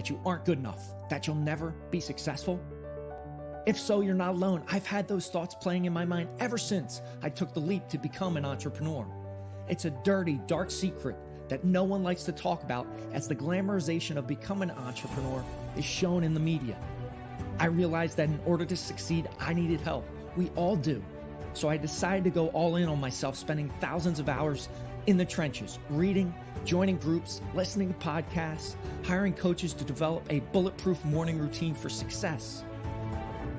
that you aren't good enough, that you'll never be successful? If so, you're not alone. I've had those thoughts playing in my mind ever since I took the leap to become an entrepreneur. It's a dirty, dark secret that no one likes to talk about, as the glamorization of becoming an entrepreneur is shown in the media. I realized that in order to succeed, I needed help. We all do. So I decided to go all in on myself, spending thousands of hours in the trenches, reading, joining groups, listening to podcasts, hiring coaches to develop a bulletproof morning routine for success.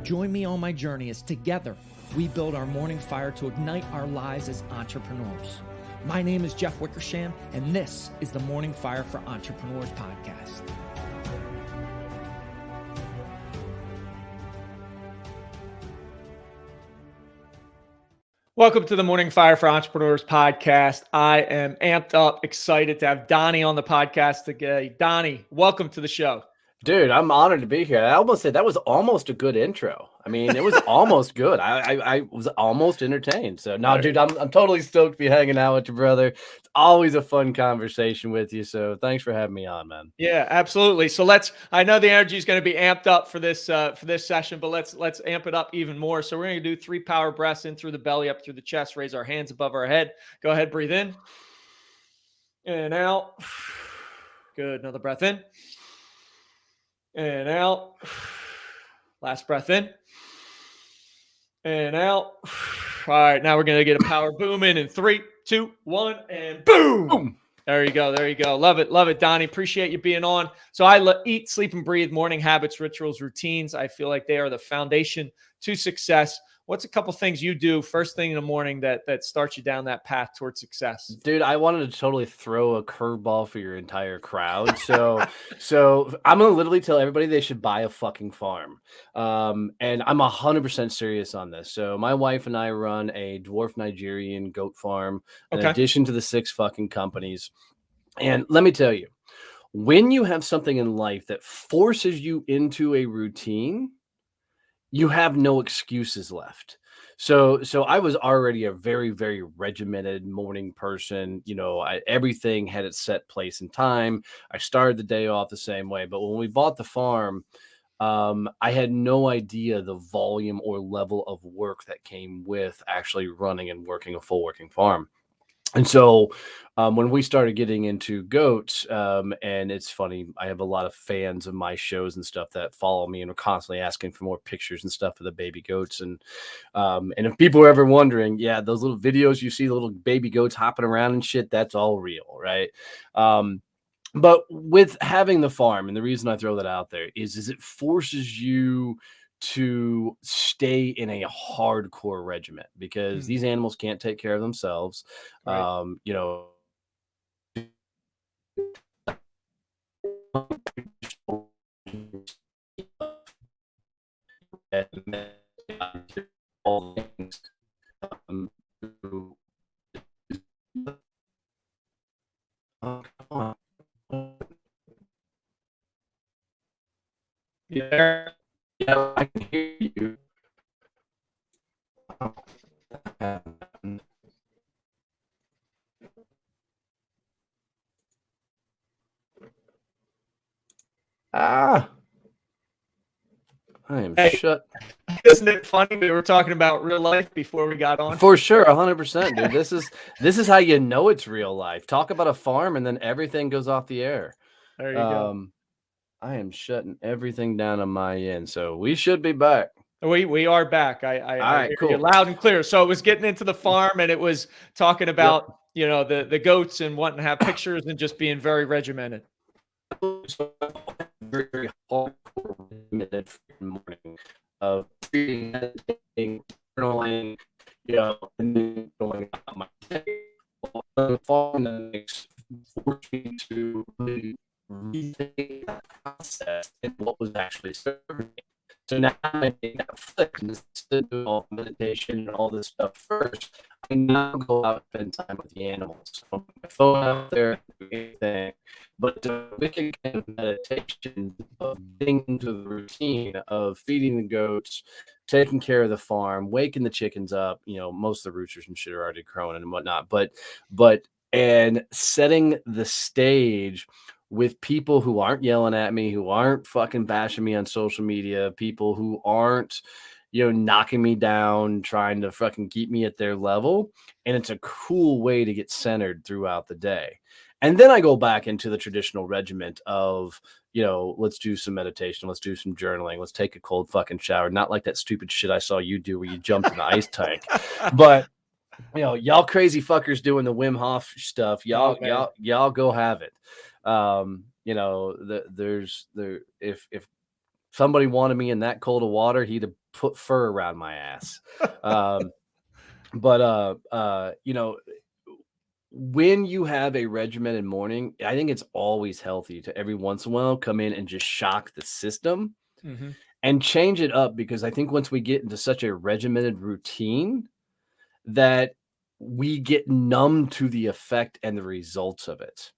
Join me on my journey as together we build our morning fire to ignite our lives as entrepreneurs. My name is Jeff Wickersham, and this is the Morning Fire for Entrepreneurs podcast. Welcome to the Morning Fire for Entrepreneurs podcast. I am amped up, excited to have Donnie on the podcast today. Donnie, welcome to the show. Dude, I'm honored to be here. I almost said that was almost a good intro. I mean, it was almost good. I was almost entertained. So no, dude, I'm totally stoked to be hanging out with you, brother. It's always a fun conversation with you. So thanks for having me on, man. Yeah, absolutely. So I know the energy is going to be amped up for this session, but let's amp it up even more. So we're going to do 3 power breaths in through the belly, up through the chest, raise our hands above our head. Go ahead, breathe in and out. Good. Another breath in and out. Last breath in and out. All right, now we're going to get a power boom in 3, 2, 1, and boom. Boom. There you go. There you go. Love it. Love it, Donnie. Appreciate you being on. So I eat, sleep, and breathe morning habits, rituals, routines. I feel like they are the foundation to success. What's a couple things you do first thing in the morning that starts you down that path towards success? Dude, I wanted to totally throw a curveball for your entire crowd. So I'm going to literally tell everybody they should buy a fucking farm. And I'm 100% serious on this. So my wife and I run a dwarf Nigerian goat farm in addition to the 6 fucking companies. And let me tell you, when you have something in life that forces you into a routine, you have no excuses left. So I was already a very, very regimented morning person. You know, everything had its set place and time. I started the day off the same way. But when we bought the farm, I had no idea the volume or level of work that came with actually running and working a full working farm. And so when we started getting into goats, and it's funny, I have a lot of fans of my shows and stuff that follow me and are constantly asking for more pictures and stuff of the baby goats. And if people are ever wondering, yeah, those little videos you see, the little baby goats hopping around and shit, that's all real, right? But with having the farm, and the reason I throw that out there is it forces you to stay in a hardcore regiment, because these animals can't take care of themselves. Right. You know, all things. Yeah. Yeah, I can hear you. I am shut. Isn't it funny? We were talking about real life before we got on. For sure, 100%, dude. This is how you know it's real life. Talk about a farm, and then everything goes off the air. There you go. I am shutting everything down on my end, so we should be back. We are back. I cool. You're loud and clear. So it was getting into the farm, and it was talking about you know the goats and wanting to have pictures and just being very regimented. Very, very hardcore morning of treating, journaling, you know, and then going out my day. The farm that forced me to really rethink that process and what was actually serving me. So now I make that flick, and instead of doing all meditation and all this stuff first, I now go out and spend time with the animals. So I put my phone out there, do anything. But the wicked kind of meditation of getting into the routine of feeding the goats, taking care of the farm, waking the chickens up, you know, most of the roosters and shit are already crowing and whatnot, but and setting the stage with people who aren't yelling at me, who aren't fucking bashing me on social media, people who aren't, knocking me down, trying to fucking keep me at their level. And it's a cool way to get centered throughout the day. And then I go back into the traditional regiment of, let's do some meditation, let's do some journaling, let's take a cold fucking shower. Not like that stupid shit I saw you do where you jumped in the ice tank. But y'all crazy fuckers doing the Wim Hof stuff. Y'all go have it. If somebody wanted me in that cold of water, he'd have put fur around my ass. When you have a regimented morning, I think it's always healthy to every once in a while come in and just shock the system and change it up, because I think once we get into such a regimented routine that we get numb to the effect and the results of it.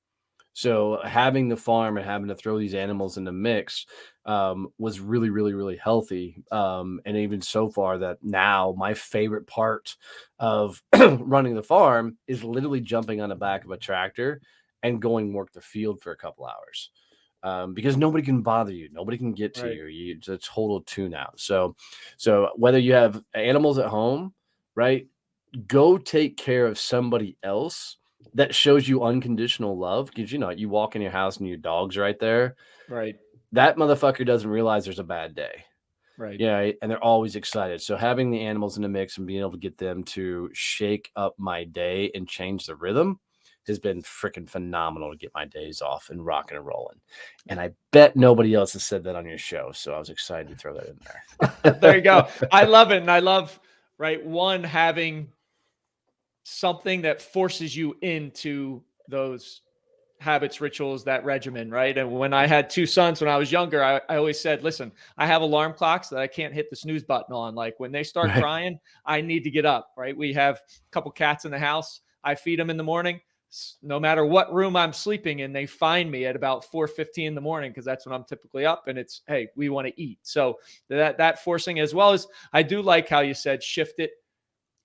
So having the farm and having to throw these animals in the mix was really, really, really healthy. And even so far that now my favorite part of running the farm is literally jumping on the back of a tractor and going work the field for a couple hours. Because nobody can bother you. Nobody can get to you. It's a total tune out. So whether you have animals at home, right, go take care of somebody else that shows you unconditional love, because you walk in your house and your dog's right there. Right. That motherfucker doesn't realize there's a bad day. Right. Yeah. And they're always excited. So having the animals in the mix and being able to get them to shake up my day and change the rhythm has been freaking phenomenal to get my days off and rocking and rolling. And I bet nobody else has said that on your show. So I was excited to throw that in there. There you go. I love it. And I love, one, having something that forces you into those habits, rituals, that regimen, right? And when I had two sons when I was younger, I always said, listen, I have alarm clocks that I can't hit the snooze button on. Like when they start crying, I need to get up, right? We have a couple cats in the house. I feed them in the morning. No matter what room I'm sleeping in, they find me at about 4:15 in the morning, because that's when I'm typically up, and it's, hey, we want to eat. So that forcing, as well as I do like how you said shift it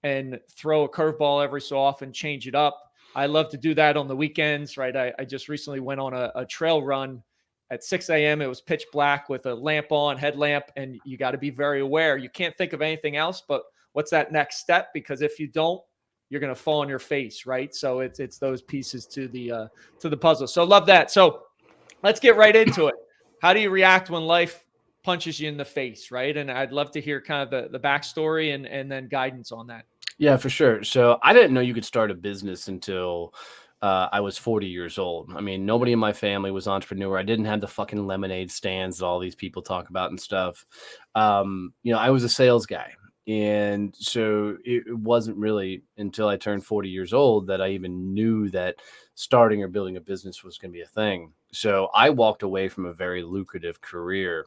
and throw a curveball every so often, change it up. I love to do that on the weekends, right? I just recently went on a trail run at 6 a.m. It was pitch black with a lamp on, headlamp, and you got to be very aware. You can't think of anything else but what's that next step? Because if you don't, you're going to fall on your face, right? So it's those pieces to the puzzle. So love that. So let's get right into it. How do you react when life punches you in the face, right? And I'd love to hear kind of the backstory and then guidance on that. Yeah, for sure. So I didn't know you could start a business until I was 40 years old. I mean, nobody in my family was entrepreneur. I didn't have the fucking lemonade stands that all these people talk about and stuff. I was a sales guy. And so it wasn't really until I turned 40 years old that I even knew that starting or building a business was going to be a thing. So I walked away from a very lucrative career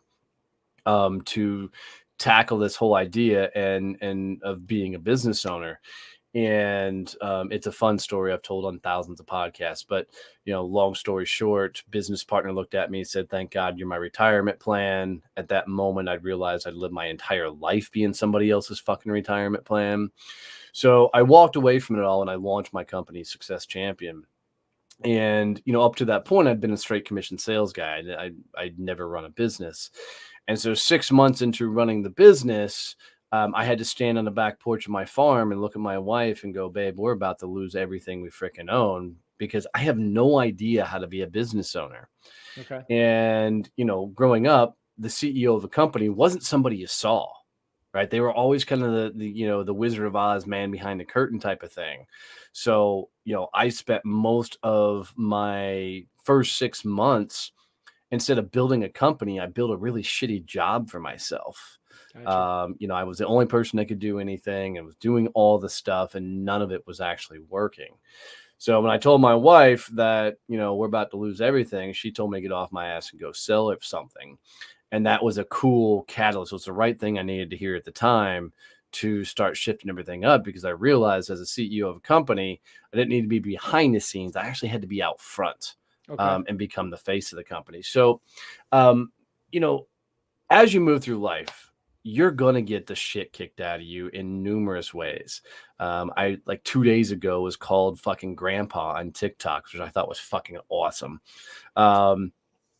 to tackle this whole idea and of being a business owner. And it's a fun story I've told on thousands of podcasts, but long story short, business partner looked at me and said, thank God you're my retirement plan. At that moment, I realized I'd lived my entire life being somebody else's fucking retirement plan. So I walked away from it all and I launched my company, Success Champion. And, up to that point, I'd been a straight commission sales guy. I'd never run a business. And so 6 months into running the business, I had to stand on the back porch of my farm and look at my wife and go, babe, we're about to lose everything we freaking own, because I have no idea how to be a business owner. Okay. And, growing up, the CEO of a company wasn't somebody you saw, right? They were always kind of the Wizard of Oz man behind the curtain type of thing. So, I spent most of my first 6 months, instead of building a company, I built a really shitty job for myself. Gotcha. I was the only person that could do anything and was doing all the stuff, and none of it was actually working. So when I told my wife that, we're about to lose everything, she told me to get off my ass and go sell it something. And that was a cool catalyst. It was the right thing I needed to hear at the time to start shifting everything up, because I realized as a CEO of a company, I didn't need to be behind the scenes. I actually had to be out front. Okay. And become the face of the company. So, as you move through life, you're gonna get the shit kicked out of you in numerous ways. I like 2 days ago was called fucking grandpa on TikTok, which I thought was fucking awesome. Um,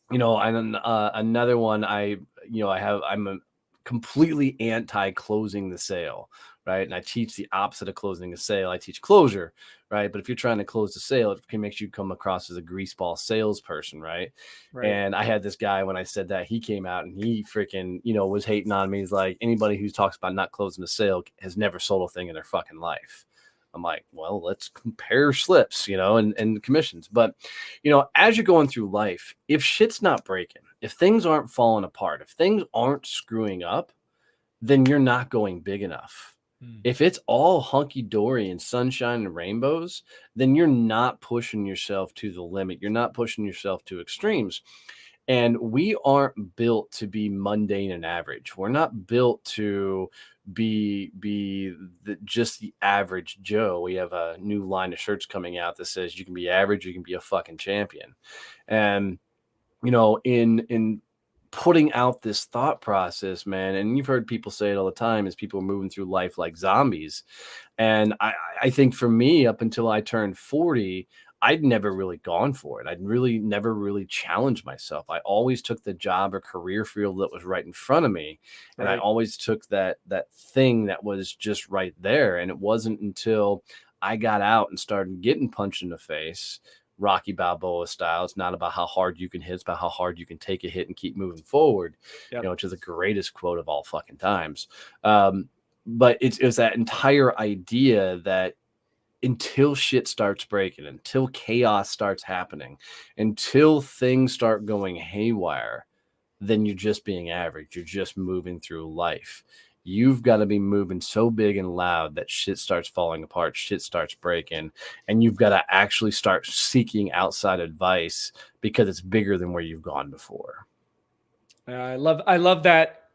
and then another one, I'm a completely anti closing the sale, right? And I teach the opposite of closing a sale. I teach closure, right? But if you're trying to close the sale, it can make you come across as a greaseball salesperson, right? Right. And I had this guy, when I said that, he came out and he freaking, was hating on me. He's like, anybody who talks about not closing a sale has never sold a thing in their fucking life. I'm like, well, let's compare slips, and commissions. But, as you're going through life, if shit's not breaking, if things aren't falling apart, if things aren't screwing up, then you're not going big enough. If it's all hunky dory and sunshine and rainbows, then you're not pushing yourself to the limit. You're not pushing yourself to extremes. And we aren't built to be mundane and average. We're not built to be just the average Joe. We have a new line of shirts coming out that says you can be average, you can be a fucking champion. And in putting out this thought process, man, and you've heard people say it all the time, is people are moving through life like zombies. And I think for me, up until I turned 40, I'd never really gone for it. I'd really never really challenged myself. I always took the job or career field that was right in front of me. And I Right. always took that thing that was just right there. And it wasn't until I got out and started getting punched in the face, Rocky Balboa style. It's not about how hard you can hit, it's about how hard you can take a hit and keep moving forward, Yep. which is the greatest quote of all fucking times. But it's that entire idea that until shit starts breaking, until chaos starts happening, until things start going haywire, then you're just being average. You're just moving through life. You've got to be moving so big and loud that shit starts falling apart, shit starts breaking, and you've got to actually start seeking outside advice because it's bigger than where you've gone before. I love that.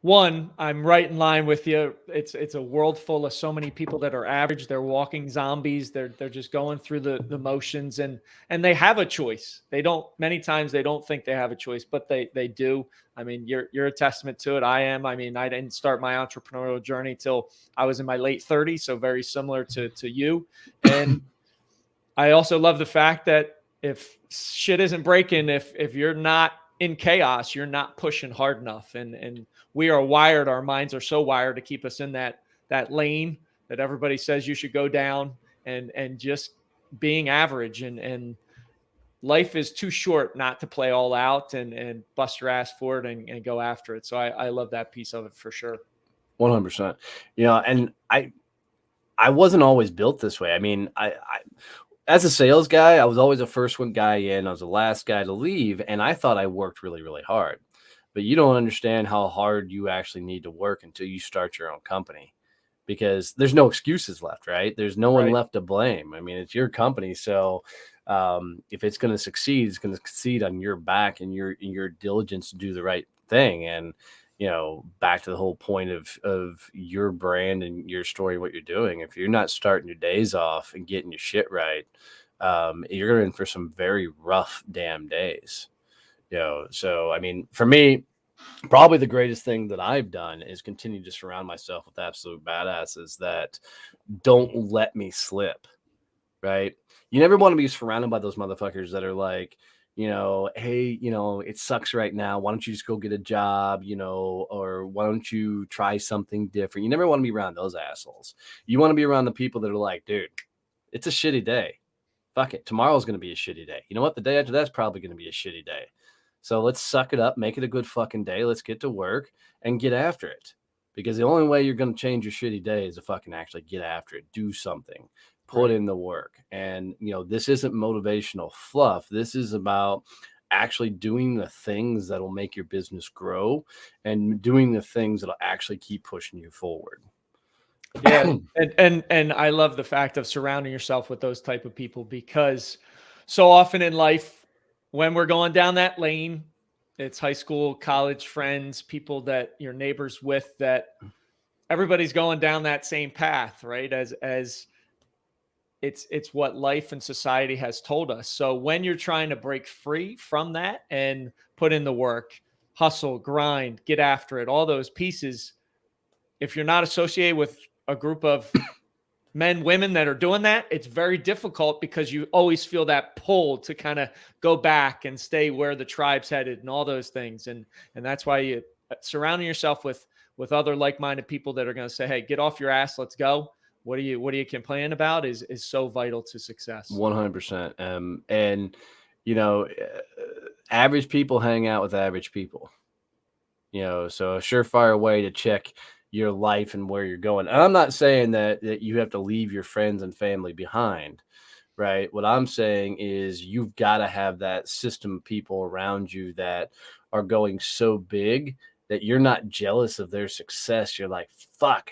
One, I'm right in line with you. It's a world full of so many people that are average. They're walking zombies. They're just going through the motions, and they have a choice. They don't, many times they don't think they have a choice, but they do. I mean, you're a testament to it. I am. I mean, I didn't start my entrepreneurial journey till I was in my late 30s, so very similar to you. And I also love the fact that if shit isn't breaking, if you're not in chaos, you're not pushing hard enough. And we are wired, our minds are so wired to keep us in that lane that everybody says you should go down, and just being average, and life is too short not to play all out and bust your ass for it, and go after it. So I love that piece of it for sure. 100%. And I wasn't always built this way. I mean, I as a sales guy, I was always the first one guy in. I was the last guy to leave, and I thought I worked really, really hard. But you don't understand how hard you actually need to work until you start your own company, because there's no excuses left, right? There's no one Right. left to blame. I mean, it's your company, so if it's going to succeed, it's going to succeed on your back and your diligence to do the right thing. And back to the whole point of your brand and your story, what you're doing. If you're not starting your days off and getting your shit right, you're in for some very rough damn days. So I mean, for me, probably the greatest thing that I've done is continue to surround myself with absolute badasses that don't let me slip. Right? You never want to be surrounded by those motherfuckers that are like, hey, it sucks right now. Why don't you just go get a job, or why don't you try something different? You never want to be around those assholes. You want to be around the people that are like, dude, it's a shitty day. Fuck it. Tomorrow's going to be a shitty day. You know what? The day after that's probably going to be a shitty day. So let's suck it up, make it a good fucking day. Let's get to work and get after it. Because the only way you're going to change your shitty day is to fucking actually get after it, do something, put Right. in the work. And, this isn't motivational fluff. This is about actually doing the things that'll make your business grow and doing the things that'll actually keep pushing you forward. Yeah, and I love the fact of surrounding yourself with those type of people, because so often in life, when we're going down that lane, it's high school, college friends, people that your neighbors with, that everybody's going down that same path, right? As it's what life and society has told us. So when you're trying to break free from that and put in the work, hustle, grind, get after it, all those pieces. If you're not associated with a group of men, women that are doing that, it's very difficult because you always feel that pull to kind of go back and stay where the tribe's headed and all those things. And that's why you surrounding yourself with other like-minded people that are going to say, hey, get off your ass, let's go. What are you complaining about is so vital to success. 100%. And you know, average people hang out with average people. So a surefire way to check your life and where you're going. And I'm not saying that you have to leave your friends and family behind, right? What I'm saying is you've got to have that system of people around you that are going so big that you're not jealous of their success. You're like, fuck,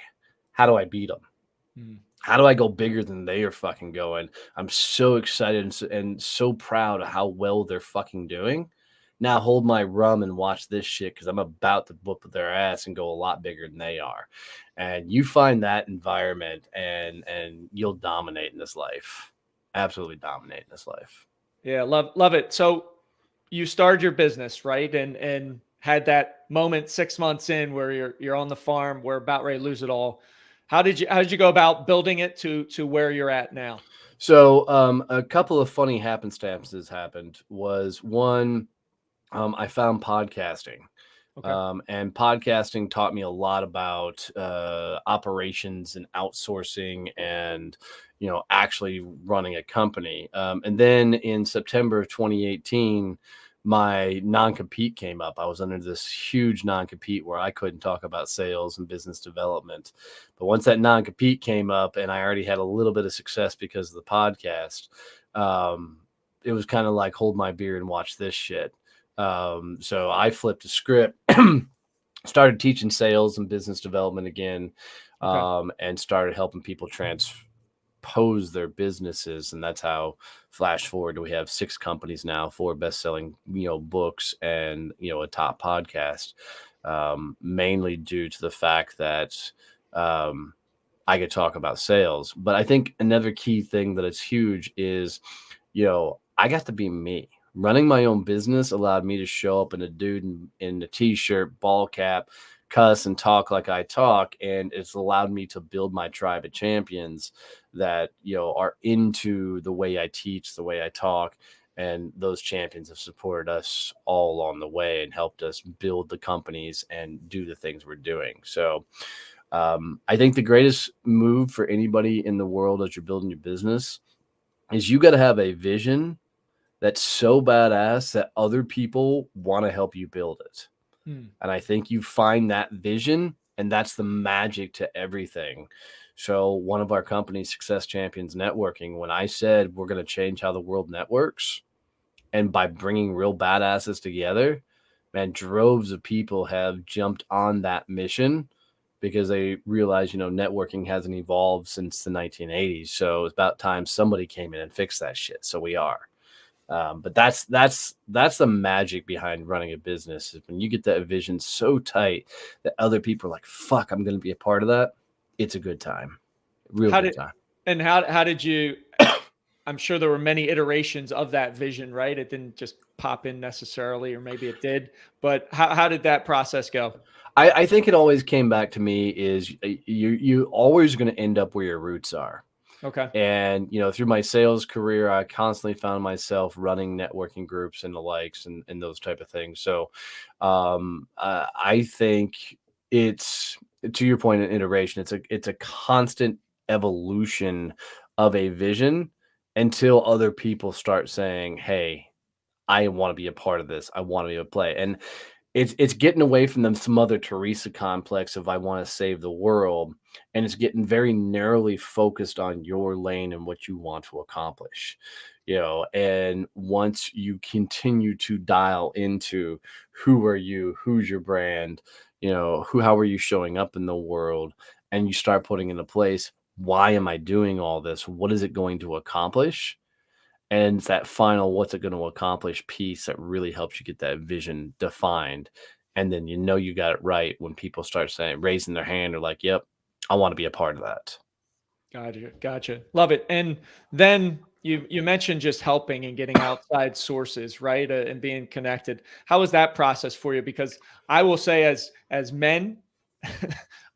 how do I beat them? How do I go bigger than they are fucking going? I'm so excited and so proud of how well they're fucking doing. Now hold my rum and watch this shit because I'm about to whoop their ass and go a lot bigger than they are. And you find that environment and you'll dominate in this life. Absolutely dominate in this life. Yeah, love it. So you started your business, right? And had that moment 6 months in where you're on the farm, we're about ready to lose it all. How did you go about building it to where you're at now? So a couple of funny happenstances happened. Was one, I found podcasting. Okay. And podcasting taught me a lot about operations and outsourcing and, actually running a company. And then in September of 2018, my non-compete came up. I was under this huge non-compete where I couldn't talk about sales and business development. But once that non-compete came up and I already had a little bit of success because of the podcast, it was kind of like hold my beer and watch this shit. So I flipped a script, started teaching sales and business development again, and started helping people transpose their businesses. And that's how, flash forward, we have 6 companies now, 4 best-selling, books and, a top podcast, mainly due to the fact that, I could talk about sales. But I think another key thing that is huge is, I got to be me. Running my own business allowed me to show up in a dude in a t-shirt, ball cap, cuss and talk like I talk. And it's allowed me to build my tribe of champions that, are into the way I teach, the way I talk. And those champions have supported us all along the way and helped us build the companies and do the things we're doing. So I think the greatest move for anybody in the world as you're building your business is you got to have a vision that's so badass that other people want to help you build it. And I think you find that vision, and that's the magic to everything. So one of our companies, Success Champions Networking, when I said we're going to change how the world networks, and by bringing real badasses together, man, droves of people have jumped on that mission because they realize, networking hasn't evolved since the 1980s. So it's about time somebody came in and fixed that shit. So we are. But that's the magic behind running a business, is when you get that vision so tight that other people are like, fuck, I'm going to be a part of that. It's a good time. Real good time. And how did you, I'm sure there were many iterations of that vision, right? It didn't just pop in necessarily, or maybe it did, but how did that process go? I think it always came back to me is you always going to end up where your roots are. Okay. And, through my sales career, I constantly found myself running networking groups and the likes and those type of things. So I think it's, to your point, an iteration. It's a constant evolution of a vision until other people start saying, hey, I want to be a part of this. I want to be able to play. And it's getting away from the Mother Teresa complex of I want to save the world, and it's getting very narrowly focused on your lane and what you want to accomplish. And once you continue to dial into who are you, who's your brand, how are you showing up in the world, and you start putting into place, why am I doing all this? What is it going to accomplish? And it's that final, what's it going to accomplish piece that really helps you get that vision defined. And then you got it right when people start saying, raising their hand, or like, yep, I want to be a part of that. Gotcha. Love it. And then You mentioned just helping and getting outside sources, right? And being connected. How was that process for you? Because I will say as men,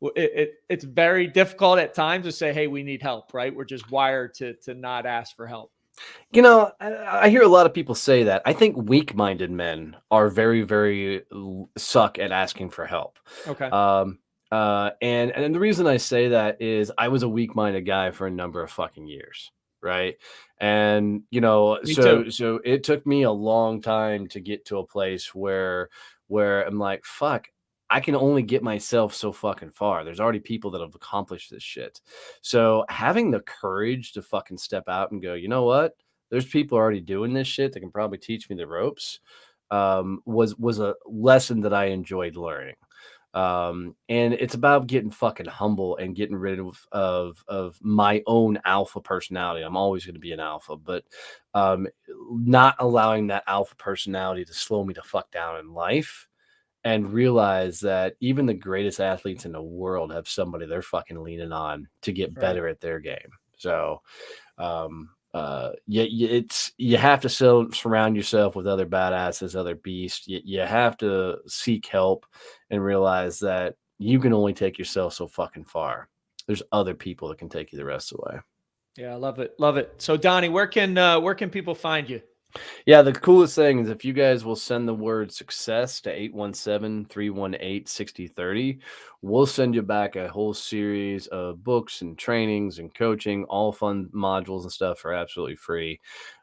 it's very difficult at times to say, hey, we need help, right? We're just wired to not ask for help. You know, I hear a lot of people say that. I think weak-minded men are very, very suck at asking for help. Okay. Um, and the reason I say that is I was a weak-minded guy for a number of fucking years, right? And you know, Me too. so it took me a long time to get to a place where I'm like, fuck. I can only get myself so fucking far. There's already people that have accomplished this shit. So having the courage to fucking step out and go, you know what? There's people already doing this shit that can probably teach me the ropes. Was a lesson that I enjoyed learning. And it's about getting fucking humble and getting rid of my own alpha personality. I'm always going to be an alpha, but not allowing that alpha personality to slow me the fuck down in life, and realize that even the greatest athletes in the world have somebody they're fucking leaning on to get Right. better at their game. So, you have to surround yourself with other badasses, other beasts. You have to seek help and realize that you can only take yourself so fucking far. There's other people that can take you the rest of the way. Yeah, I love it. Love it. So Donnie, where can people find you? Yeah, the coolest thing is if you guys will send the word success to 817-318-6030, we'll send you back a whole series of books and trainings and coaching, all fun modules and stuff for absolutely free.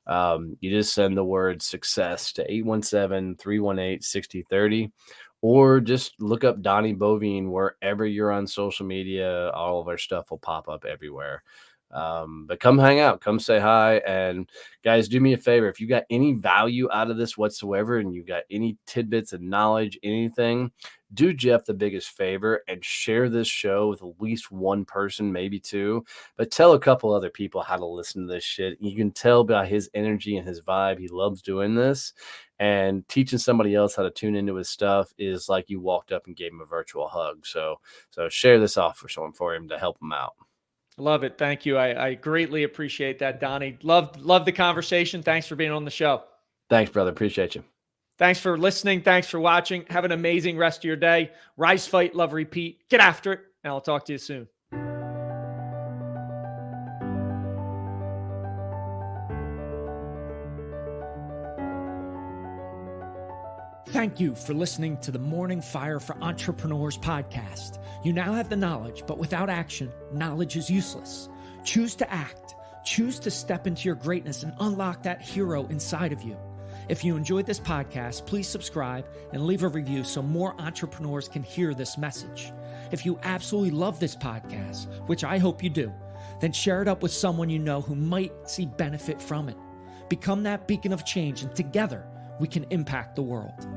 You just send the word success to 817-318-6030, or just look up Donnie Boivin wherever you're on social media. All of our stuff will pop up everywhere. But come hang out, come say hi. And guys, do me a favor. If you got any value out of this whatsoever, and you got any tidbits of knowledge, anything, do Jeff the biggest favor and share this show with at least one person, maybe two, but tell a couple other people how to listen to this shit. You can tell by his energy and his vibe. He loves doing this, and teaching somebody else how to tune into his stuff is like you walked up and gave him a virtual hug. So share this off for him to help him out. Love it. Thank you. I greatly appreciate that, Donnie. Love the conversation. Thanks for being on the show. Thanks, brother. Appreciate you. Thanks for listening. Thanks for watching. Have an amazing rest of your day. Rise, fight, love, repeat. Get after it. And I'll talk to you soon. Thank you for listening to the Morning Fire for Entrepreneurs podcast. You now have the knowledge, but without action, knowledge is useless. Choose to act. Choose to step into your greatness and unlock that hero inside of you. If you enjoyed this podcast, please subscribe and leave a review so more entrepreneurs can hear this message. If you absolutely love this podcast, which I hope you do, then share it up with someone you know who might see benefit from it. Become that beacon of change, and together we can impact the world.